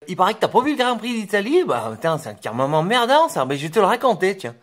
Il paraît que t'as pas vu le Grand Prix d'Italie. Bah, putain, c'est carrément emmerdant, ça. Mais je vais te le raconter, tiens.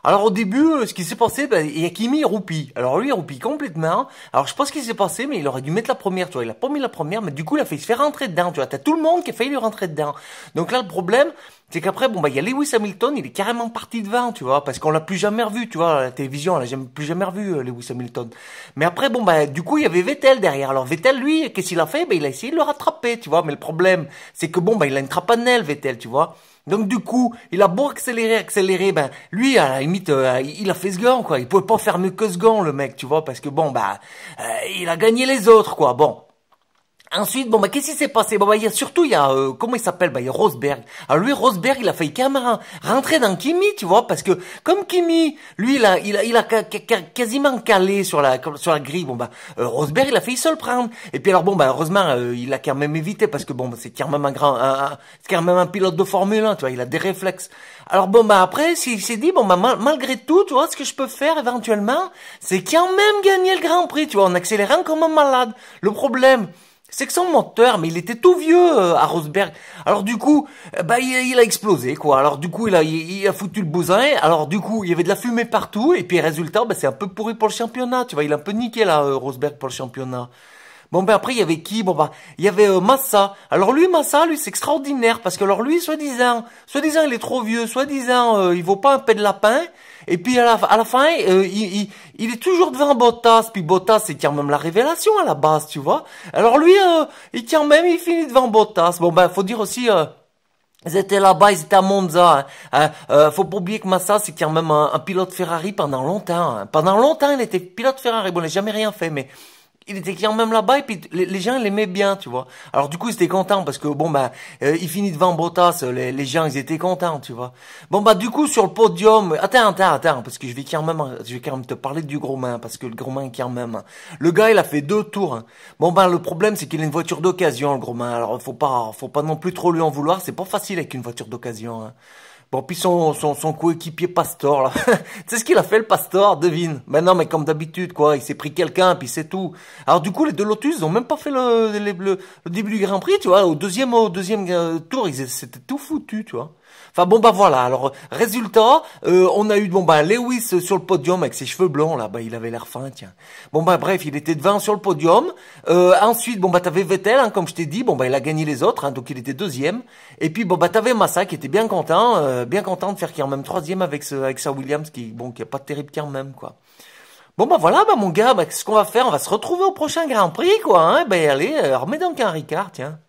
Alors au début, ce qui s'est passé, ben, il y a Kimi, il roupille. Alors lui, il roupille complètement. Alors je sais pas ce qui s'est passé, mais il aurait dû mettre la première, tu vois. Il a pas mis la première, mais du coup, il a fait se faire rentrer dedans, tu vois. T'as tout le monde qui a failli lui rentrer dedans. Donc là, le problème, c'est qu'après, bon, bah, il y a Lewis Hamilton, il est carrément parti devant, tu vois, parce qu'on l'a plus jamais revu, tu vois, à la télévision, on l'a plus jamais revu, Lewis Hamilton. Mais après, bon, bah, du coup, il y avait Vettel derrière. Alors Vettel, lui, qu'est-ce qu'il a fait? Ben, il a essayé de le rattraper, tu vois. Mais le problème, c'est que bon, bah, il a une trapanelle, Vettel, tu vois. Donc du coup, il a beau accélérer, ben lui à la limite, il a fait ce gant quoi. Il pouvait pas faire mieux que ce gant le mec, tu vois, parce que bon bah, il a gagné les autres quoi. Bon. Ensuite, bon bah qu'est-ce qui s'est passé? Bon bah il y a comment il s'appelle? Bah il y a Rosberg. Alors lui Rosberg, il a failli quand même rentrer dans Kimi, tu vois, parce que comme Kimi, lui il a quasiment calé sur la grille. Bon bah Rosberg, il a failli se le prendre. Et puis alors bon bah heureusement, il a quand même évité parce que bon c'est quand même c'est quand même un pilote de Formule 1, tu vois, il a des réflexes. Alors bon bah après, il s'est dit bon bah malgré tout, tu vois, ce que je peux faire éventuellement, c'est quand même gagner le Grand Prix, tu vois, en accélérant comme un malade. Le problème, c'est que son moteur, mais il était tout vieux à Rosberg. Alors du coup, bah il a explosé quoi. Alors du coup, il a foutu le bousin. Alors du coup, il y avait de la fumée partout. Et puis résultat, bah c'est un peu pourri pour le championnat. Tu vois, il a un peu niqué là Rosberg pour le championnat. Bon ben après il y avait qui? Bon bah il y avait Massa. Alors Massa, lui c'est extraordinaire parce que alors lui soi-disant il est trop vieux, soi-disant il vaut pas un pet de lapin. Et puis à la fin il est toujours devant Bottas. Puis Bottas c'est quand même la révélation à la base, tu vois. Alors lui il finit devant Bottas. Bon ben faut dire aussi ils étaient là-bas, ils étaient à Monza. Faut pas oublier que Massa, c'est quand même un pilote Ferrari pendant longtemps. Hein. Pendant longtemps, il était pilote Ferrari. Bon, il n'a jamais rien fait, mais il était quand même là-bas et puis les gens l'aimaient bien, tu vois. Alors du coup, ils étaient contents parce que bon bah il finit devant Bottas, les gens ils étaient contents, tu vois. Bon bah du coup sur le podium, attends parce que je vais quand même te parler du gros main parce que le gros main quand même. Le gars, il a fait 2 tours. Hein. Bon bah le problème c'est qu'il a une voiture d'occasion le gros main. Alors faut pas non plus trop lui en vouloir, c'est pas facile avec une voiture d'occasion. Hein. Bon, puis son coéquipier Pastor, là. Tu sais ce qu'il a fait, le Pastor? Devine. Ben non, mais comme d'habitude, quoi. Il s'est pris quelqu'un, puis c'est tout. Alors, du coup, les deux Lotus, ils ont même pas fait le début du Grand Prix, tu vois. Au deuxième tour, c'était tout foutu, tu vois. Enfin, bon, bah, voilà. Alors, résultat, on a eu, bon, bah, Lewis sur le podium avec ses cheveux blonds, là. Bah, il avait l'air fin, tiens. Bon, bah, bref, il était devant sur le podium. Ensuite, bon, bah, t'avais Vettel, hein, comme je t'ai dit. Bon, bah, il a gagné les autres, hein, donc il était deuxième. Et puis, bon, bah, t'avais Massa qui était bien content de faire quand même troisième avec sa Williams qui a pas de terrible quand même, quoi. Bon, bah, voilà, bah, mon gars, bah, qu'est-ce qu'on va faire? On va se retrouver au prochain Grand Prix, quoi, hein. Ben, allez, remets donc un Ricard, tiens.